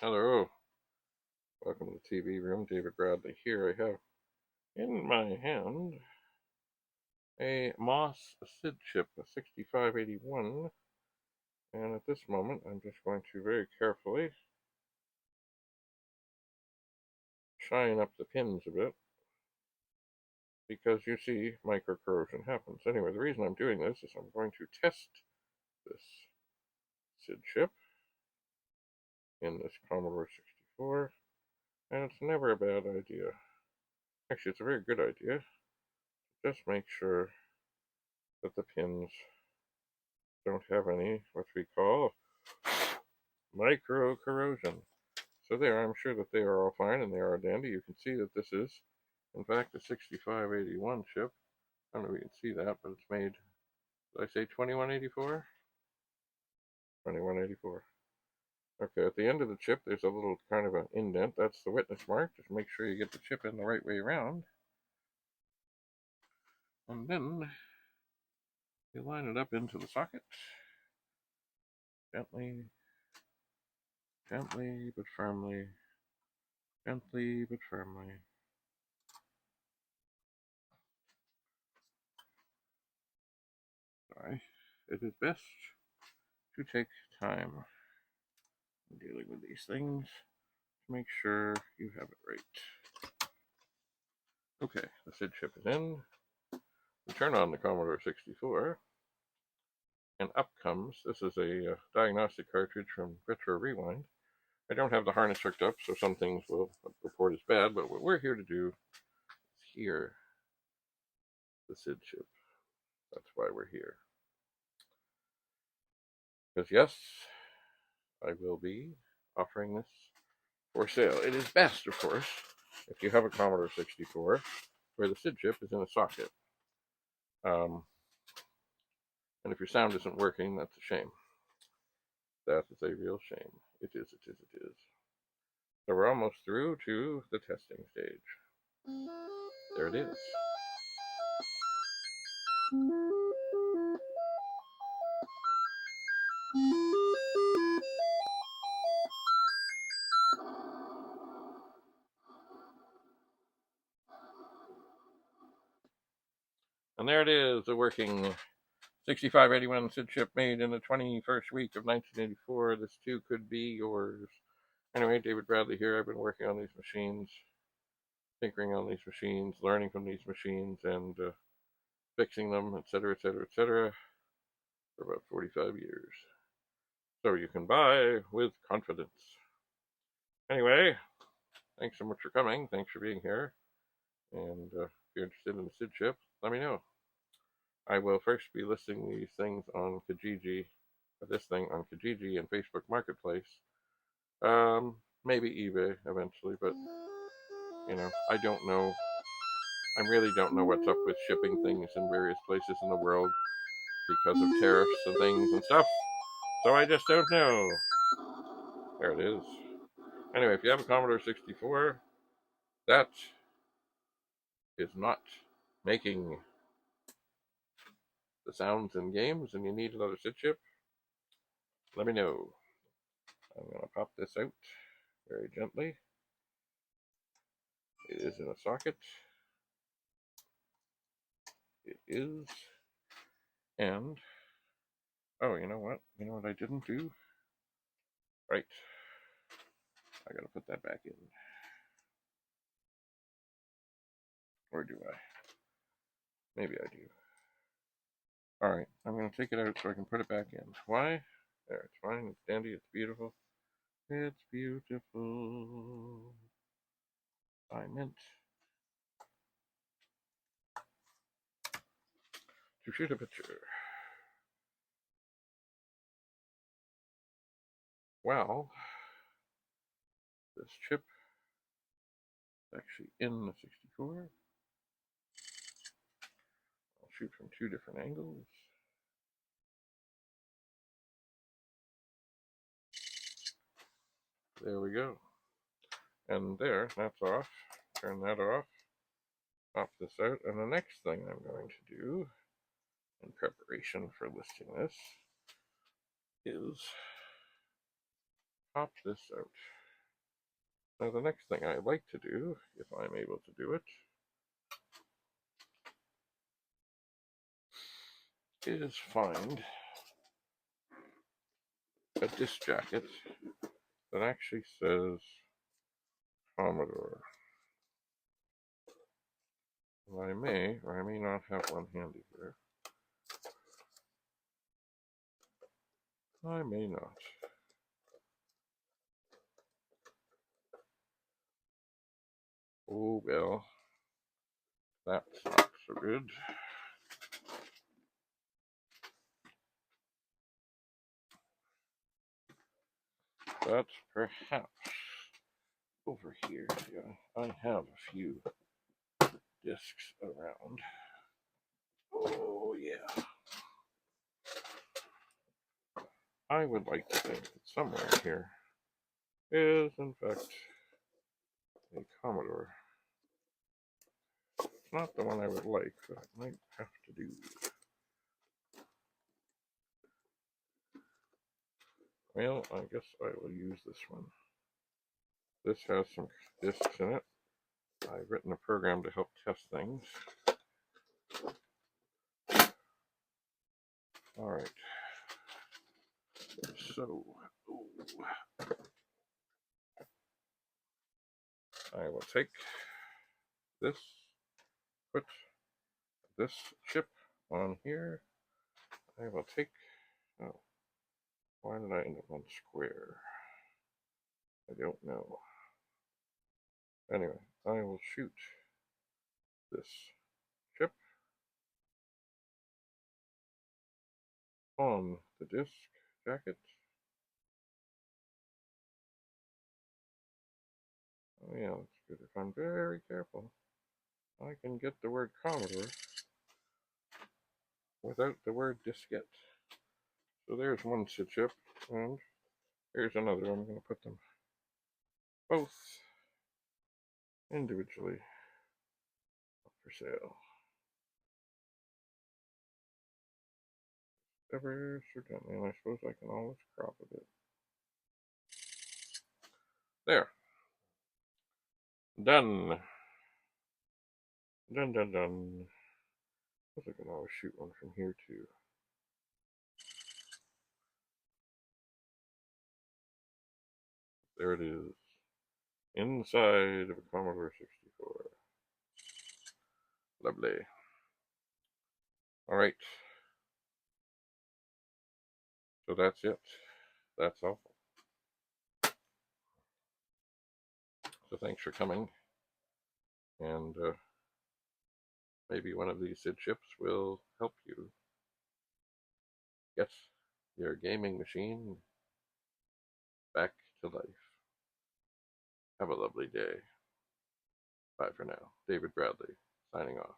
Hello, welcome to the TV room. David Bradley here. I have in my hand a Moss SID chip, a 6581, and at this moment I'm just going to very carefully shine up the pins a bit because you see micro corrosion happens. Anyway, the reason I'm doing this is I'm going to test this SID chip in this Commodore 64, and it's never a bad idea. Actually, it's a very good idea. Just make sure that the pins don't have any, what we call micro corrosion. So there, I'm sure that they are all fine and they are dandy. You can see that this is, in fact, a 6581 chip. I don't know if you can see that, but it's made, did I say 2184? 2184. Okay, at the end of the chip, there's a little kind of an indent. That's the witness mark. Just make sure you get the chip in the right way around. And then you line it up into the socket. Gently, gently but firmly. Gently but firmly. Sorry. It is best to take time in dealing with these things to make sure you have it right. Okay, the SID chip is in. We turn on the Commodore 64, and up comes, this is a diagnostic cartridge from Retro Rewind. I don't have the harness hooked up, so some things will report as bad, but what we're here to do is hear the SID chip. That's why we're here. Because yes, I will be offering this for sale. It is best, of course, if you have a Commodore 64 where the SID chip is in a socket. And if your sound isn't working, that's a shame. That is a real shame. It is. So we're almost through to the testing stage. There it is. And there it is, the working 6581 SID chip made in the 21st week of 1984. This too could be yours. Anyway, David Bradley here. I've been working on these machines, tinkering on these machines, learning from these machines, and fixing them, etc., for about 45 years. So you can buy with confidence. Anyway, thanks so much for coming. Thanks for being here. And if you're interested in the SID chip, let me know. I will first be listing these things on Kijiji, this thing on Kijiji and Facebook Marketplace. Maybe eBay eventually, but I don't know. I really don't know what's up with shipping things in various places in the world because of tariffs and things and stuff. So I just don't know. There it is. Anyway, if you have a Commodore 64, that is not making the sounds in games and you need another SID chip, let me know. I'm going to pop this out very gently. It is in a socket. It is. And, oh, you know what? You know what I didn't do? Right. I got to put that back in. Or do I? Maybe I do. Alright, I'm going to take it out so I can put it back in. Why? There, it's fine. It's dandy. It's beautiful. It's beautiful. I meant to shoot a picture. Well, this chip is actually in the 64. I'll shoot from two different angles. There we go. And there, that's off. Turn that off. Pop this out. And the next thing I'm going to do, in preparation for listing this, is pop this out. Now the next thing I'd like to do, if I'm able to do it, is find a disc jacket that actually says Commodore. And I may or I may not have one handy here. I may not. Oh well, that's not so good. But perhaps over here, yeah, I have a few discs around. Oh yeah. I would like to think that somewhere here is in fact a Commodore. It's not the one I would like, but I might have to do. Well, I guess I will use this one. This has some discs in it. I've written a program to help test things. Alright. So, I will take this, put this chip on here. I will take, oh, why did I end up on square? I don't know. Anyway, I will shoot this chip on the disc jacket. Oh yeah, that's good. If I'm very careful, I can get the word Commodore without the word diskette. So there's one SID chip, and here's another. I'm going to put them both individually up for sale. Ever so gently, and I suppose I can always crop a bit. There. Done. Done, done, done. I guess I can always shoot one from here too. There it is. Inside of a Commodore 64. Lovely. Alright. So that's it. That's all. So thanks for coming. And maybe one of these SID chips will help you get your gaming machine back to life. Have a lovely day. Bye for now. David Bradley, signing off.